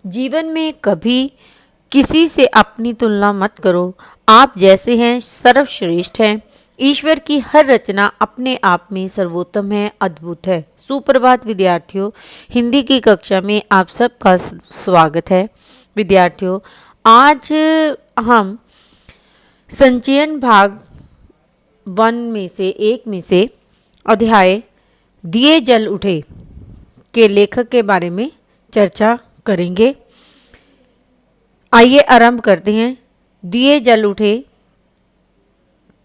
जीवन में कभी किसी से अपनी तुलना मत करो। आप जैसे हैं सर्वश्रेष्ठ हैं। ईश्वर की हर रचना अपने आप में सर्वोत्तम है, अद्भुत है। सुप्रभात विद्यार्थियों, हिंदी की कक्षा में आप सबका स्वागत है। विद्यार्थियों, आज हम संचयन भाग 1 में से अध्याय दिए जल उठे के लेखक के बारे में चर्चा करेंगे। आइए आरंभ करते हैं। दिए जल उठे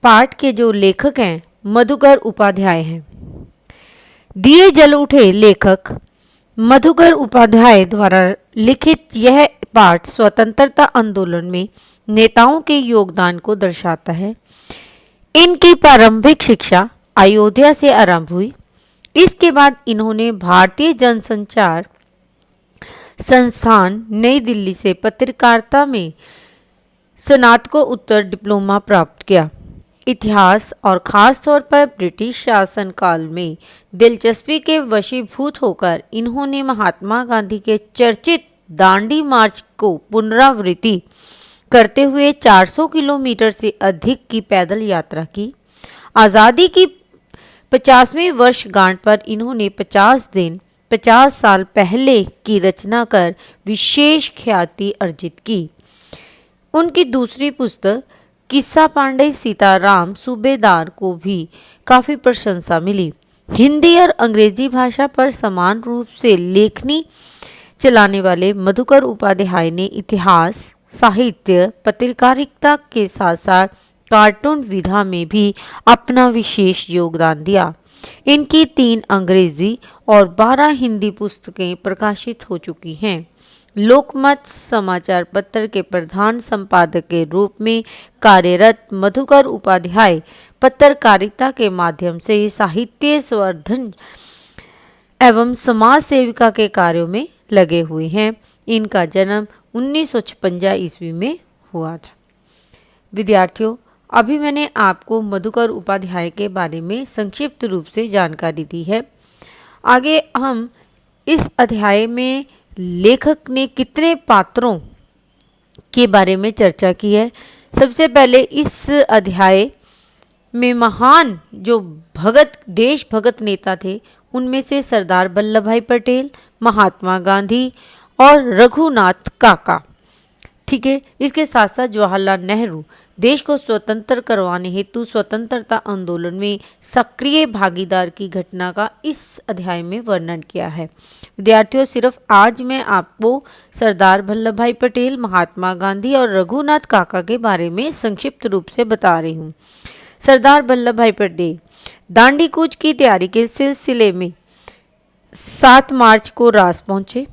पाठ के जो लेखक हैं मधुकर उपाध्याय हैं। दिए जल उठे लेखक मधुकर उपाध्याय द्वारा लिखित यह पाठ स्वतंत्रता आंदोलन में नेताओं के योगदान को दर्शाता है। इनकी प्रारंभिक शिक्षा अयोध्या से आरंभ हुई। इसके बाद इन्होंने भारतीय जनसंचार संस्थान नई दिल्ली से पत्रकारिता में स्नातकोत्तर डिप्लोमा प्राप्त किया। इतिहास और खास तौर पर ब्रिटिश शासन काल में दिलचस्पी के वशीभूत होकर इन्होंने महात्मा गांधी के चर्चित दांडी मार्च को पुनरावृत्ति करते हुए 400 किलोमीटर से अधिक की पैदल यात्रा की। आज़ादी की 50वीं वर्षगांठ पर इन्होंने 50 दिन 50 साल पहले की रचना कर विशेष ख्याति अर्जित की। उनकी दूसरी पुस्तक किस्सा पांडे सीताराम सूबेदार को भी काफ़ी प्रशंसा मिली। हिंदी और अंग्रेजी भाषा पर समान रूप से लेखनी चलाने वाले मधुकर उपाध्याय ने इतिहास, साहित्य, पत्रकारिता के साथ साथ कार्टून विधा में भी अपना विशेष योगदान दिया। इनकी 3 अंग्रेजी और 12 हिंदी पुस्तकें प्रकाशित हो चुकी हैं। लोकमत समाचार पत्र के प्रधान संपादक के रूप में कार्यरत मधुकर उपाध्याय पत्रकारिता के माध्यम से साहित्य संवर्धन एवं समाज सेविका के कार्यों में लगे हुए हैं। इनका जन्म 1956 ईस्वी में हुआ था। विद्यार्थियों, अभी मैंने आपको मधुकर उपाध्याय के बारे में संक्षिप्त रूप से जानकारी दी है। आगे हम इस अध्याय में लेखक ने कितने पात्रों के बारे में चर्चा की है। सबसे पहले इस अध्याय में महान जो देशभगत नेता थे उनमें से सरदार वल्लभ भाई पटेल, महात्मा गांधी और रघुनाथ काका, ठीक है। इसके साथ साथ जवाहरलाल नेहरू देश को स्वतंत्र करवाने हेतु स्वतंत्रता आंदोलन में सक्रिय भागीदार की घटना का इस अध्याय में वर्णन किया है। विद्यार्थियों, सिर्फ आज मैं आपको सरदार वल्लभ भाई पटेल, महात्मा गांधी और रघुनाथ काका के बारे में संक्षिप्त रूप से बता रही हूँ। सरदार वल्लभ भाई पटेल दांडी कूच की तैयारी के सिलसिले में 7 मार्च को रास पहुंचे।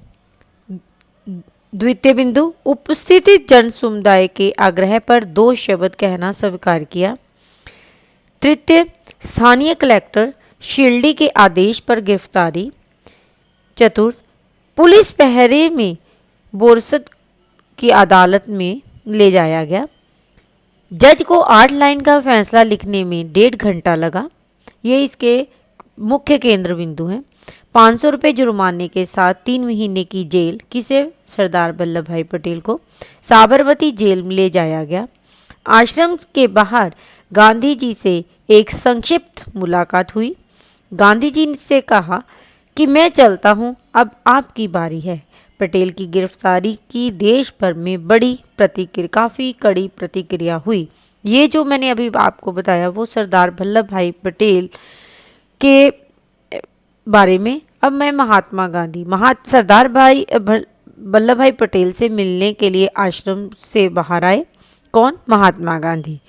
द्वितीय बिंदु, उपस्थिति जन समुदाय के आग्रह पर 2 शब्द कहना स्वीकार किया। तृतीय, स्थानीय कलेक्टर शिल्डी के आदेश पर गिरफ्तारी। चतुर्थ, पुलिस पहरे में बोरसद की अदालत में ले जाया गया। जज को 8 लाइन का फैसला लिखने में 1.5 घंटा लगा। ये इसके मुख्य केंद्र बिंदु हैं। 500 रुपये जुर्माने के साथ 3 महीने की जेल। किसे? सरदार वल्लभ भाई पटेल को साबरमती जेल में ले जाया गया। आश्रम के बाहर गांधी जी से एक संक्षिप्त मुलाकात हुई। गांधी जी से कहा कि मैं चलता हूं, अब आपकी बारी है। पटेल की गिरफ्तारी की देश भर में काफ़ी कड़ी प्रतिक्रिया हुई। ये जो मैंने अभी आपको बताया वो सरदार वल्लभ भाई पटेल के बारे में। अब मैं महात्मा गांधी सरदार वल्लभ भाई पटेल से मिलने के लिए आश्रम से बाहर आए। कौन? महात्मा गांधी।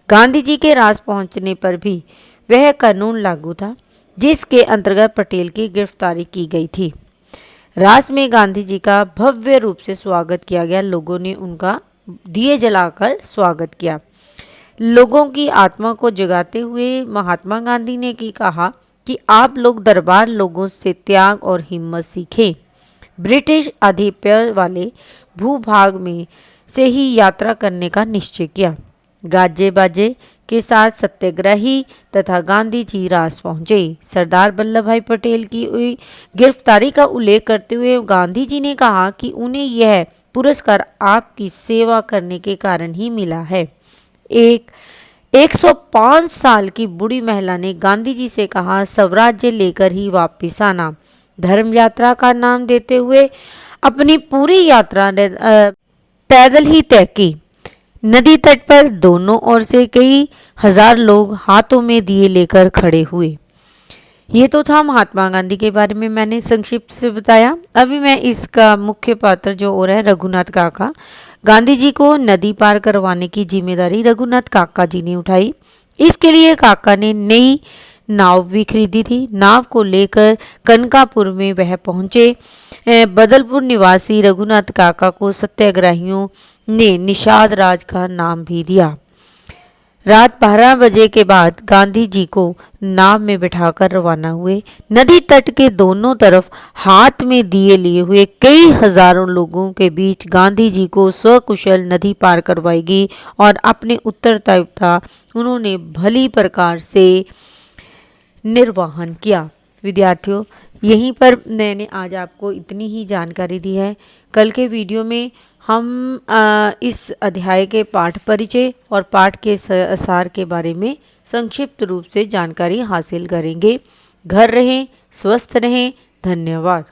गांधी जी के राज पहुंचने पर भी वह कानून लागू था जिसके अंतर्गत पटेल की गिरफ्तारी की गई थी। रास में गांधी जी का भव्य रूप से स्वागत किया गया। लोगों ने उनका दिए जलाकर स्वागत किया। लोगों की आत्मा को जगाते हुए महात्मा गांधी ने कहा कि आप लोग दरबार लोगों से त्याग और हिम्मत सीखें। ब्रिटिश आधिपत्य वाले भूभाग में से ही यात्रा करने का निश्चय किया। गाजे बाजे के साथ सत्याग्रही तथा गांधी जी रास पहुंचे। सरदार वल्लभ भाई पटेल की गिरफ्तारी का उल्लेख करते हुए गांधी जी ने कहा कि उन्हें यह पुरस्कार आपकी सेवा करने के कारण ही मिला है। 105 साल की बूढ़ी महिला ने गांधी जी से कहा, स्वराज्य लेकर ही वापिस आना। धर्म यात्रा का नाम देते हुए अपनी पूरी यात्रा पैदल ही तय की। नदी तट पर दोनों ओर से कई हजार लोग हाथों में दिए लेकर खड़े हुए। ये तो था महात्मा गांधी के बारे में मैंने संक्षिप्त से बताया। अभी मैं इसका मुख्य पात्र जो और है रघुनाथ काका। गांधी जी को नदी पार करवाने की जिम्मेदारी रघुनाथ काका जी ने उठाई। इसके लिए काका ने नई नाव भी खरीदी थी। नाव को लेकर कनकापुर में वह पहुंचे। बदलपुर निवासी रघुनाथ काका को सत्याग्रहियों ने निषाद राज का नाम भी दिया। रात 12 बजे के बाद गांधी जी को नाव में बिठाकर रवाना हुए। नदी तट के दोनों तरफ हाथ में दिए लिए हुए कई हजारों लोगों के बीच गांधी जी को सकुशल नदी पार करवाएगी और अपने उत्तरदायित्व उन्होंने भली प्रकार से निर्वहन किया। विद्यार्थियों, यहीं पर मैंने आज आपको इतनी ही जानकारी दी है। कल के वीडियो में हम इस अध्याय के पाठ परिचय और पाठ के सार के बारे में संक्षिप्त रूप से जानकारी हासिल करेंगे। घर रहें, स्वस्थ रहें। धन्यवाद।